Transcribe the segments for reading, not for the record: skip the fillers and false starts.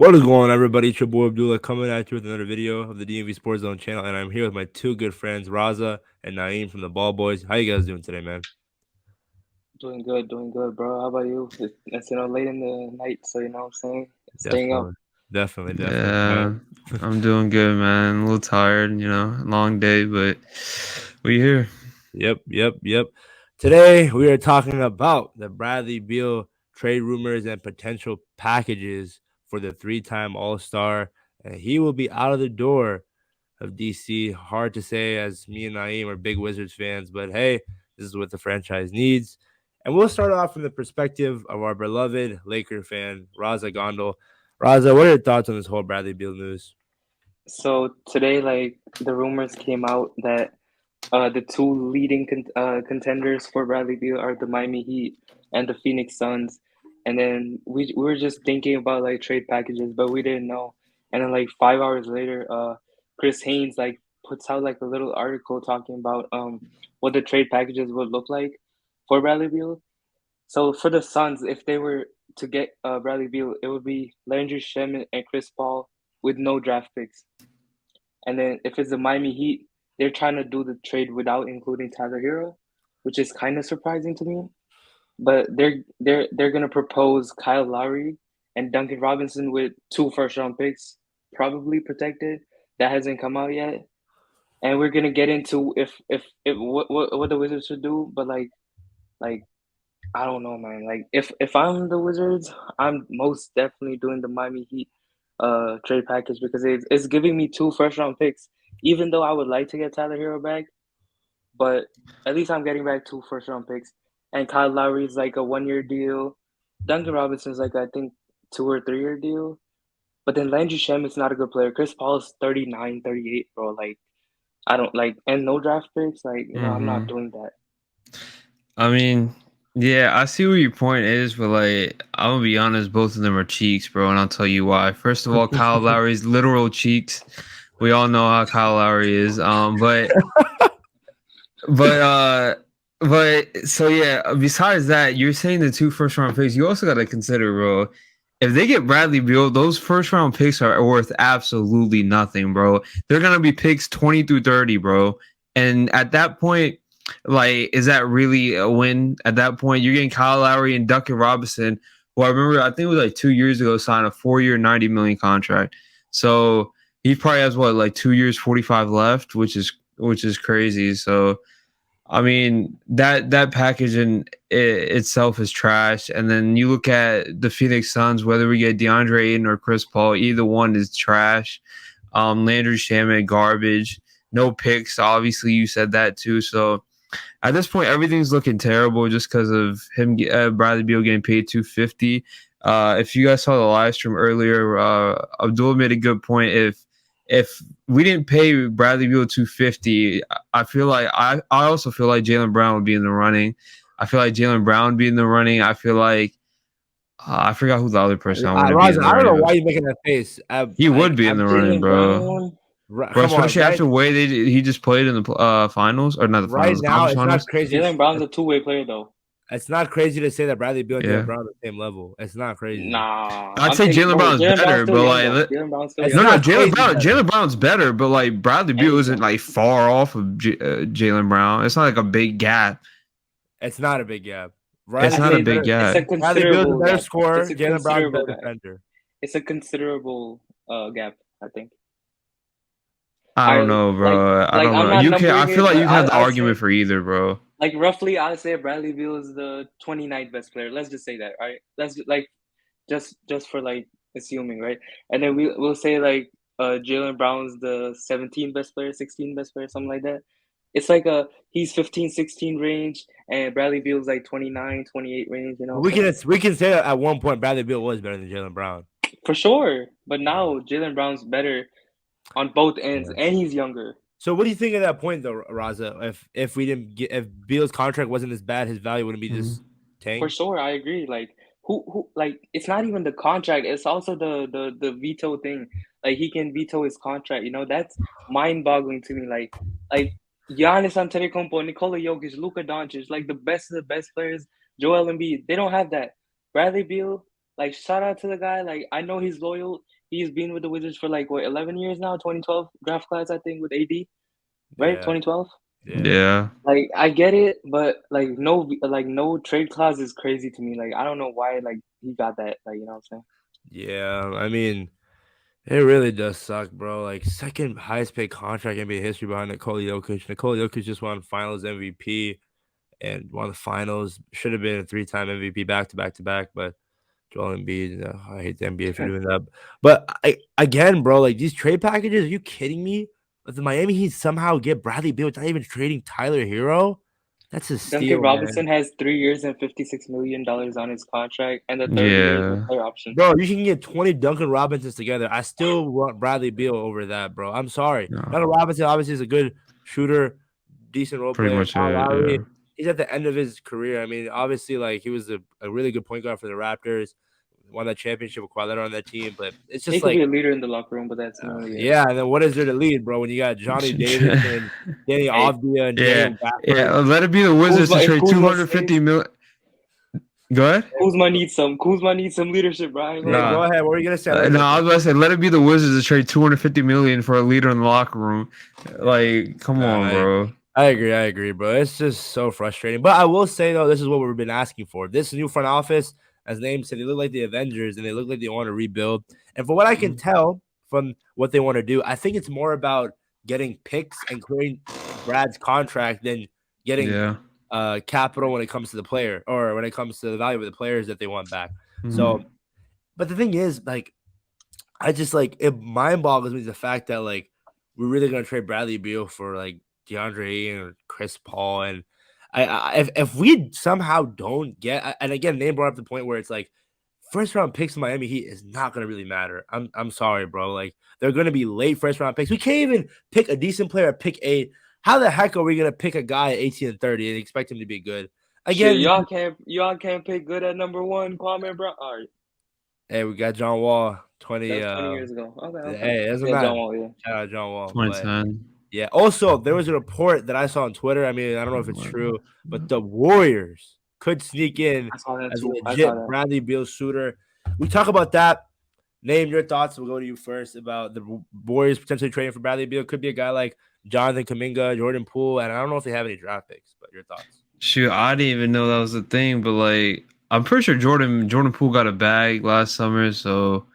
What is going on, everybody? It's your boy Abdullah coming at you with another video of the DMVSportsZone channel, and I'm here with my two good friends, Raza and Naeem from the Ball Boys. How you guys doing today, man? Doing good, bro. How about you? It's late in the night, so you know what I'm saying? Staying up. Definitely, definitely. Yeah, I'm doing good, man. A little tired, long day, but we here. Yep. Today we are talking about the Bradley Beal trade rumors and potential packages for the three-time All-Star, and he will be out of the door of DC. Hard to say, as me and Naeem are big Wizards fans, but hey, this is what the franchise needs. And we'll start off from the perspective of our beloved Laker fan, Raza Gondol. Raza, what are your thoughts on this whole Bradley Beal news? So today, the rumors came out that the two leading contenders for Bradley Beal are the Miami Heat and the Phoenix Suns. And then we were just thinking about like trade packages, but we didn't know. And then like 5 hours later, Chris Haynes like puts out like a little article talking about what the trade packages would look like for Bradley Beal. So for the Suns, if they were to get Bradley Beal, it would be Landry Shamet and Chris Paul with no draft picks. And then if it's the Miami Heat, they're trying to do the trade without including Tyler Hero, which is kind of surprising to me. But they're gonna propose Kyle Lowry and Duncan Robinson with two first round picks, probably protected. That hasn't come out yet. And we're gonna get into if what the Wizards should do, but like I don't know, man. Like if I'm the Wizards, I'm most definitely doing the Miami Heat trade package because it's giving me two first round picks. Even though I would like to get Tyler Hero back, but at least I'm getting back two first round picks. And Kyle Lowry is like a 1 year deal. Duncan Robinson's like I think 2 or 3 year deal. But then Landry Shamet's not a good player. Chris Paul's 39, 38, bro. Like I don't like and no draft picks. Like, I'm not hmm doing that. I mean, yeah, I see where your point is, but like, I'm gonna be honest, both of them are cheeks, bro, and I'll tell you why. First of all, Kyle Lowry's literal cheeks. We all know how Kyle Lowry is. But so yeah. Besides that, you're saying the two first round picks. You also got to consider, bro. If they get Bradley Beal, those first round picks are worth absolutely nothing, bro. They're gonna be picks 20 through 30, bro. And at that point, like, is that really a win? At that point, you're getting Kyle Lowry and Duncan Robinson, who I remember, I think it was like 2 years ago, signed a 4 year, 90 million contract. So he probably has what, like 2 years, 45 left, which is crazy. So I mean that package in itself is trash. And then you look at the Phoenix Suns, whether we get DeAndre Ayton or Chris Paul, either one is trash. Landry Shamet, garbage. No picks. Obviously, you said that too. So at this point, everything's looking terrible just because of him, Bradley Beal getting paid 250. If you guys saw the live stream earlier, Abdul made a good point. If we didn't pay Bradley Beal 250, I feel like I also feel like Jaylen Brown would be in the running. I feel like Jaylen Brown would be in the running. I feel like I forgot who the other person I want to be in Raza, the I don't know running, why but you're making that face. he would be in the running, Jalen bro. Brown. Bro, Come on, especially right? after the way he just played in the finals, or not the Right finals, the now, conference it's not finals. crazy. Jalen Brown's a two-way player though. It's not crazy to say that Bradley Beal and Jalen Yeah, Brown are the same level. It's not crazy. Nah, I'd say Jalen bro. Brown's Jalen Brown's better, still but young like though. Jalen Brown's still It's no, young, no, not crazy better. Jalen Brown's better, but like Bradley and Beal he's isn't young. like far off of Jalen Brown. It's not like a big gap. It's not a big gap. It's I'd not a say big it's gap. a Bradley Beal is a considerable better gap. It's scorer. a Jalen Brown's a considerable better gap. defender. It's a considerable gap. I think. I don't I know, like bro. I like don't I'm know. not You can. I numbering feel it, like but you can have the I'd argument say for either, bro. like roughly I'd say Bradley Beal is the 29th best player. Let's just say that, right? Let's like just for like assuming, right? And then we'll say like Jalen Brown's the 17th best player, 16th best player, something like that. It's like he's 15, 16 range, and Bradley Beal's like 29, 28 range. You know what We I'm saying? can we can say that at one point Bradley Beal was better than Jalen Brown. For sure. But now Jalen Brown's better on both ends, Yeah. and he's younger. So what do you think of that point though, Raza? If we didn't get if Beal's contract wasn't as bad, his value wouldn't be just Mhm. For tanked. sure, I agree. Like who like it's not even the contract, it's also the veto thing. Like he can veto his contract, that's mind-boggling to me. Like Giannis Antetokounmpo, Nikola Jokic, Luka Doncic, like the best of the best players, Joel Embiid, they don't have that. Bradley Beal, like shout out to the guy. Like I know he's loyal. He's been with the Wizards for like what 11 years now. 2012 draft class, I think, with AD, right? Yeah, 2012. yeah, Yeah. Like I get it, but no trade clause is crazy to me. Like I don't know why like he got that. Like you know what I'm saying? yeah. I mean, it really does suck, bro. Like second highest paid contract in NBA history behind Nikola Jokic. Nikola Jokic just won Finals MVP and won the Finals. Should have been a three-time MVP back to back to back, but Joel Embiid. I hate the NBA for doing that. But again, bro, like these trade packages. Are you kidding me? But the Miami Heat somehow get Bradley Beal without even trading Tyler Hero. That's a Duncan steal, man. Robinson has 3 years and $56 million on his contract, and the third year is a Yeah. player option. Bro, you can get 20 Duncan Robinsons together. I still want Bradley Beal over that, bro. I'm sorry. No, Duncan Robinson obviously is a good shooter, decent role pretty player. much Kyle it. Yeah. Lowry, he's at the end of his career. I mean, obviously, like he was a really good point guard for the Raptors, won that championship with Kawhi Leonard on that team. But it's He just could like, be a leader in the locker room, but that's another year. yeah. And then what is there to lead, bro? When you got Johnny Davis and Danny Hey, Avdija and Yeah. Daniel Gafford. Yeah. Let it be the Wizards Kuzma, to if trade Kuzma 250 stays, million. Go ahead. Kuzma needs some leadership, bro. I ain't gonna Yeah, lie. go Nah. ahead. What were you gonna say? What were you No, gonna I say? was about to say, let it be the Wizards to trade 250 million for a leader in the locker room. Like, come Nah, on, bro. I agree, bro. It's just so frustrating. But I will say though, this is what we've been asking for. This new front office, as name said, they look like the Avengers and they look like they want to rebuild. And from what I can tell from what they want to do, I think it's more about getting picks and clearing Brad's contract than getting Yeah. capital when it comes to the player or when it comes to the value of the players that they want back. Mhm. So, but the thing is, like, I just like it mind boggles me the fact that like we're really gonna trade Bradley Beal for like DeAndre Ayton or Chris Paul, and if we somehow don't get, and again, name brought up the point where it's like first round picks in Miami Heat is not gonna really matter. I'm sorry, bro. Like they're gonna be late first round picks. We can't even pick a decent player at pick 8. How the heck are we gonna pick a guy at 18 and 30 and expect him to be good? Shit, Again, y'all can't pick good at number one, Kwame Brown. All right, hey, we got John Wall, that 20 was 20 years ago. Okay. hey, it doesn't Yeah, John matter. Wall. Yeah, Shout out John Wall, but 2010. yeah. Also, there was a report that I saw on Twitter. I mean, I don't know if it's true, but the Warriors could sneak in I saw that as a too. I saw legit that. Bradley Beal shooter. We talk about that. Name your thoughts. We'll go to you first about the Warriors potentially trading for Bradley Beal. Could be a guy like Jonathan Kuminga, Jordan Poole, and I don't know if they have any draft picks. But your thoughts? Shoot, I didn't even know that was a thing, but like I'm pretty sure Jordan Poole got a bag last summer, so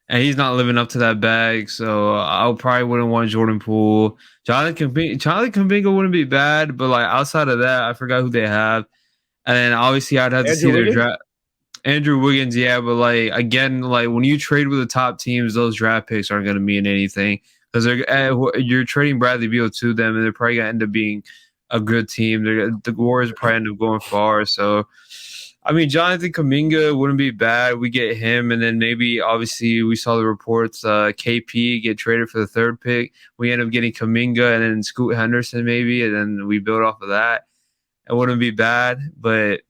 and he's not living up to that bag, so I probably wouldn't want Jordan Poole. Jonathan Kuminga wouldn't be bad, but like outside of that, I forgot who they have. And then obviously I'd have to see Andrew their Wiggins. draft. Andrew Wiggins, yeah, but like again, like when you trade with the top teams, those draft picks aren't going to mean anything because you're trading Bradley Beal to them, and they're probably going to end up being a good team. The Warriors probably end up going far. So, I mean, Jonathan Kuminga wouldn't be bad. We get him, and then maybe obviously we saw the reports KP get traded for the third pick. We end up getting Kuminga and then Scoot Henderson maybe, and then we build off of that. It wouldn't be bad, but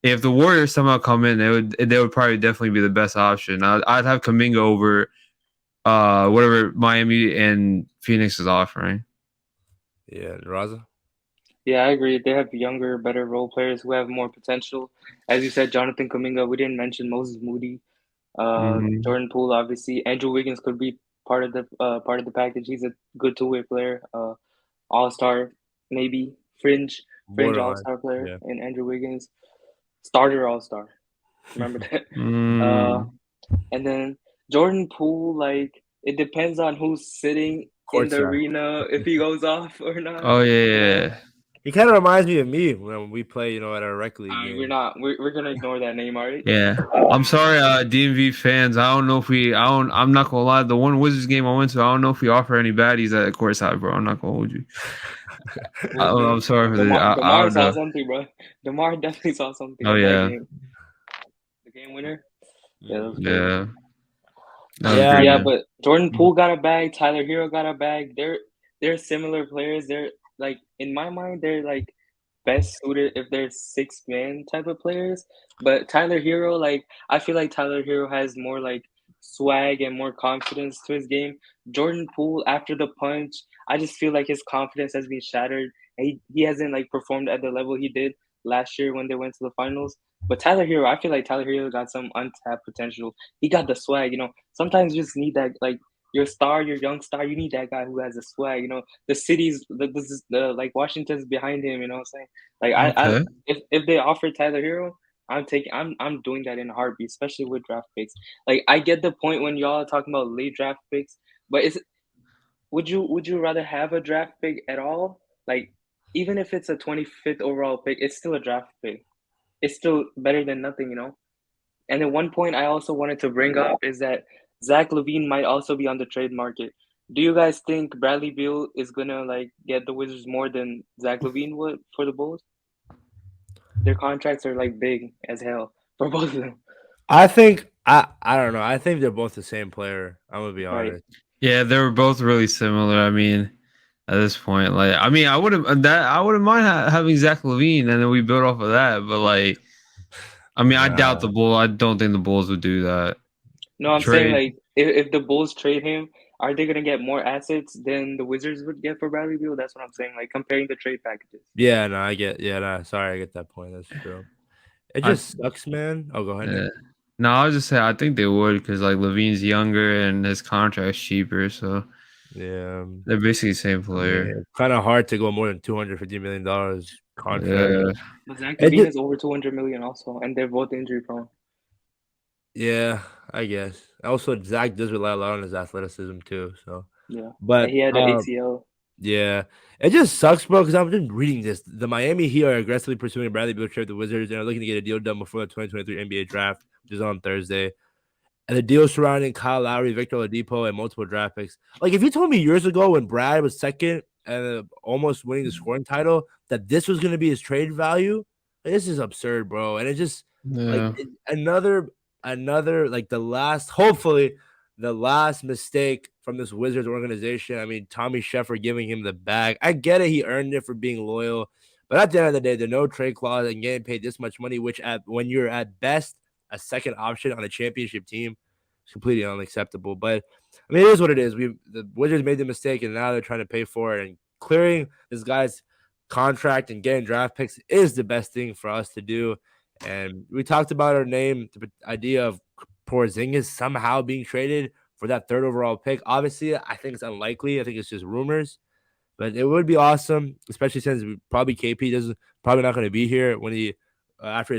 if the Warriors somehow come in, they would probably definitely be the best option. I'd have Kuminga over whatever Miami and Phoenix is offering. Yeah, Raza. Yeah, I agree. They have younger, better role players who have more potential. As you said, Jonathan Kuminga. We didn't mention Moses Moody, Mm-hmm. Jordan Poole. Obviously, Andrew Wiggins could be part of the package. He's a good two-way player. All-star, maybe fringe Borderline. all-star player Yeah. in Andrew Wiggins. Starter all-star. Remember that. Uh, Mm. and then Jordan Poole, like it depends on who's sitting in the Courtside. arena if he goes off or not. Oh yeah. He kind of reminds me of me when we play, at our rec league game. We're not. We're gonna ignore that name, alright? Yeah. I'm sorry, DMV fans. I don't know if we. I'm not gonna lie. The one Wizards game I went to, I don't know if we offer any baddies at courtside, bro. I'm not gonna hold you. I'm sorry for the. I Demar don't saw know. something, bro. Demar definitely saw something Oh in that yeah. game. The game winner. Yeah, that was crazy. Yeah. That was a Yeah, great Yeah, game. but Jordan Poole got a bag. Tyler Hero got a bag. They're similar players. They're like in my mind, they're like best suited if they're 6 man type of players. But Tyler Hero, like I feel like Tyler Hero has more like swag and more confidence to his game. Jordan Poole, after the punch, I just feel like his confidence has been shattered. He hasn't like performed at the level he did last year when they went to the finals. But Tyler Hero, I feel like Tyler Hero got some untapped potential. He got the swag, you know. Sometimes you just need that, like your star, your young star. You need that guy who has the swag, you know. The cities, the like Washington's behind him. You know what I'm saying? Like I Okay. if they offer Tyler Hero, I'm doing that in a heartbeat, especially with draft picks. Like I get the point when y'all are talking about late draft picks, but it's would you rather have a draft pick at all? Like even if it's a 25th overall pick, it's still a draft pick. It's still better than nothing, you know. And then one point I also wanted to bring up is that Zach LaVine might also be on the trade market. Do you guys think Bradley Beal is gonna like get the Wizards more than Zach LaVine would for the Bulls? Their contracts are like big as hell for both of them. I think I don't know. I think they're both the same player. I'm gonna be Right. honest. Yeah, they were both really similar. I mean, at this point, like, I mean, I wouldn't mind having Zach Levine, and then we build off of that. But like, I mean, I doubt Nah. the Bull. I don't think the Bulls would do that No, I'm saying trade. like if the Bulls trade him, are they gonna get more assets than the Wizards would get for Bradley Beal? That's what I'm saying. Like comparing the trade packages. Yeah, no, I get. Yeah, no, sorry, I get that point. That's true. It I just sucks, man. Oh, go ahead, Nick. yeah. No, I was just saying I think they would because like Levine's younger and his contract's cheaper, so Yeah, they're basically the same I mean, player. it's kind of hard to go more than $250 million contract. Yeah, But Zach It Levine just, is over 200 million also, and they're both injury prone. yeah, I guess. Also, Zach does rely a lot on his athleticism too. So, Yeah, and but he had an ACL. yeah, it just sucks, bro. Because I've been reading this. The Miami Heat are aggressively pursuing Bradley Beal trade with the Wizards and are looking to get a deal done before the 2023 NBA draft, which is on Thursday. And the deal surrounding Kyle Lowry, Victor Oladipo, and multiple draft picks. Like, if you told me years ago when Brad was second and almost winning the scoring title that this was going to be his trade value, like, this is absurd, bro. And it just like yeah. another like hopefully the last mistake from this Wizards organization. I mean, Tommy Sheffer giving him the bag. I get it; he earned it for being loyal. But at the end of the day, the no trade clause and getting paid this much money, which when you're at best a second option on a championship team, is completely unacceptable. But I mean, it is what it is. The Wizards made the mistake, and now they're trying to pay for it. And clearing this guy's contract and getting draft picks is the best thing for us to do. And we talked about our name, the idea of Porzingis somehow being traded for that third overall pick. Obviously, I think it's unlikely. I think it's just rumors. But it would be awesome, especially since probably KP doesn't probably not going to be here when he after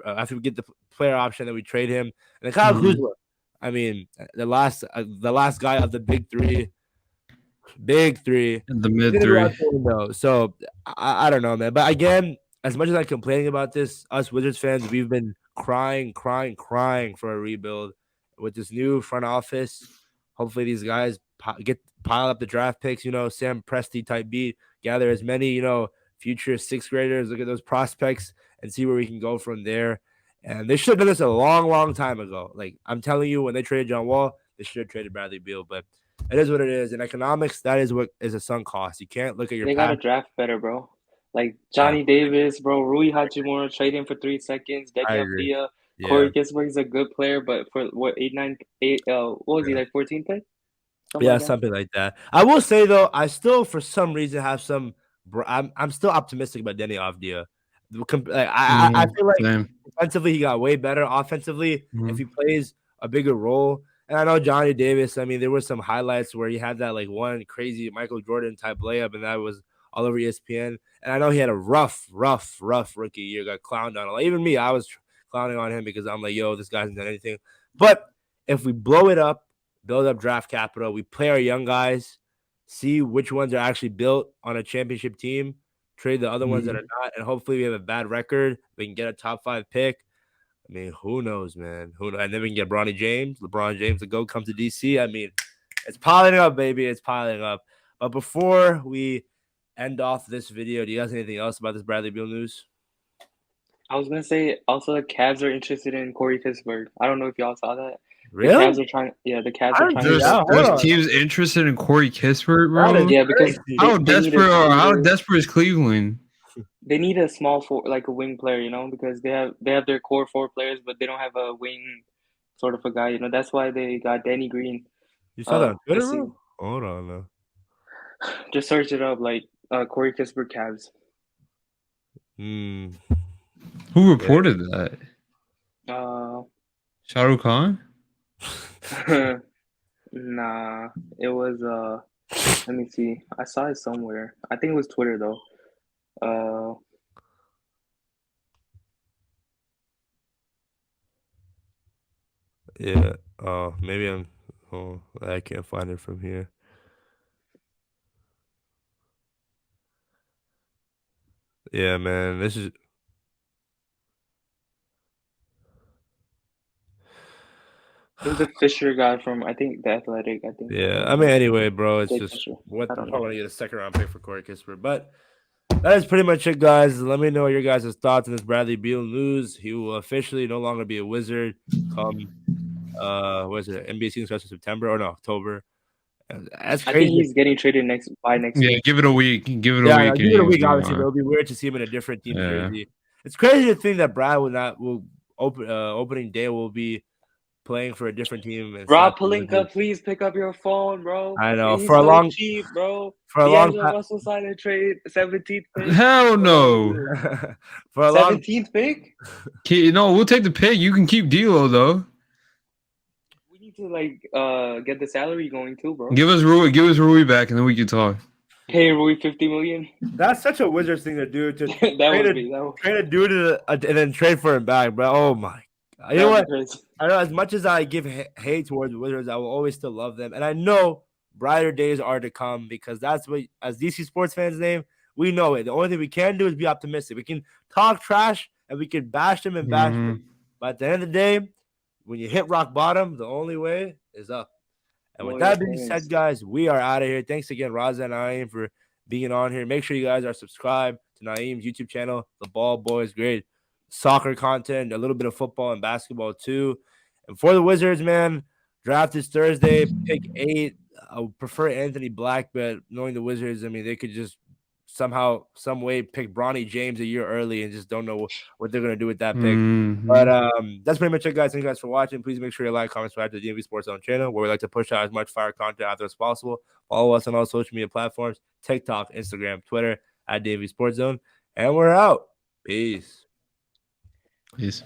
after we get the player option that we trade him. And then Kyle Mhm. Kuzma, I mean the last guy of the big three, The he's mid gonna be three. out the window. So I don't know, man. But again, as much as I'm complaining about this, us Wizards fans, we've been crying for a rebuild with this new front office. Hopefully, these guys pile up the draft picks. You know, Sam Presti type beat, gather as many future sixth graders. Look at those prospects and see where we can go from there. And they should have done this a long time ago. Like I'm telling you, when they traded John Wall, they should have traded Bradley Beal. But it is what it is. In economics, that is what is a sunk cost. You can't look at your They gotta past. draft better, bro. Like Yeah, Johnny Davis, bro, Rui Hachimura, trade him for 3 seconds. I Deni agree. Avdija, Yeah, Corey Kispert is a good player, but for what 8, 9, 8, what was he yeah, like 14 pick? Something yeah, like that. something like that. I will say though, I still for some reason have some. I'm still optimistic about Denny Avdia. Like, I feel like Same. defensively he got way better. Offensively, if Mhm. he plays a bigger role, and I know Johnny Davis. I mean, there were some highlights where he had that like one crazy Michael Jordan type layup, and that was all over ESPN. And I know he had a rough rookie year. Got clowned on. Like, even me, I was clowning on him because I'm like, yo, this guy hasn't done anything. But if we blow it up, build up draft capital, we play our young guys, see which ones are actually built on a championship team, trade the other ones that are Mhm. not, and hopefully we have a bad record. We can get a top 5 pick. I mean, who knows, man? Who knows? And then we can get LeBron James to go come to DC. I mean, it's piling up, baby. It's piling up. But before we end off this video, do you guys have anything else about this Bradley Beal news? I was gonna say also the Cavs are interested in Corey Kispert. I don't know if y'all saw that. The Really? Cavs are trying, yeah, the Cavs I are didn't trying to see get. that. Hold There's on. teams interested in Corey Kispert, That is bro. Yeah, because crazy. How they need a how shooter. desperate is Cleveland? They need a small four, like a wing player, you know, because they have their core four players, but they don't have a wing sort of a guy. You know, that's why they got Danny Green. You saw that on Twitter, This bro? season. Hold on, though. Just search it up, like Corey Kispert Cavs. Hmm. Who reported that? Uh, Shah Rukh Khan? nah, it was let me see. I saw it somewhere. I think it was Twitter though. Yeah. Oh, maybe I'm. Oh, I can't find it from here. Yeah, man. This is. It was a Fisher guy from I think the Athletic. I think Yeah. I mean, anyway, bro, it's Jake just Fisher. what I we're don't probably know. gonna get a second round pick for Corey Kispert, but that is pretty much it, guys. Let me know your guys' thoughts on this Bradley Beal news. He will officially no longer be a Wizard come what is it? NBA season starts in September or no October. That's I think crazy. he's getting traded next Yeah, week. give it a week. Give it a Yeah, week no, and give it a he'll week, be obviously, but gone. it'll be weird to see him in a different team's Yeah. jersey. It's crazy to think that Brad will opening day will be playing for a different team and Rob slash the Wizards. Palinka, please pick up your phone, bro. I know He's so cheap, bro. for a long D'Angelo time Russell signed a trade, 17th pick. Hell What are we no. doing? for a long 17th pick? No, we'll take the pick. You can keep D'Lo though. We need to get the salary going too, bro. Give us Rui back, and then we can talk. Pay Rui 50 million. That's such a Wizards thing to do to That trade would a be that would, trade a dude and then trade for him back, bro. Oh my! You that know would be what? crazy. I know as much as I give hate towards the Wizards, I will always still love them, and I know brighter days are to come because that's what, as DC sports fans, name we know it. The only thing we can do is be optimistic. We can talk trash and we can bash them and bash them, but at the end of the day, when you hit rock bottom, the only way is up. And with that being said, guys, we are out of here. Thanks again, Raza and Naeem, for being on here. Make sure you guys are subscribed to Naeem's YouTube channel, The Ball Boys. Great soccer content, a little bit of football and basketball too. And for the Wizards, man, draft is Thursday, pick 8. I would prefer Anthony Black, but knowing the Wizards, I mean, they could just somehow, some way pick Bronny James a year early and just don't know what they're going to do with that pick. But that's pretty much it, guys. Thank you guys for watching. Please make sure you like, comment, subscribe to the DMV Sports Zone channel, where we like to push out as much fire content out there as possible. Follow us on all social media platforms: TikTok, Instagram, Twitter, at DMV Sports Zone. And we're out. Peace. Peace.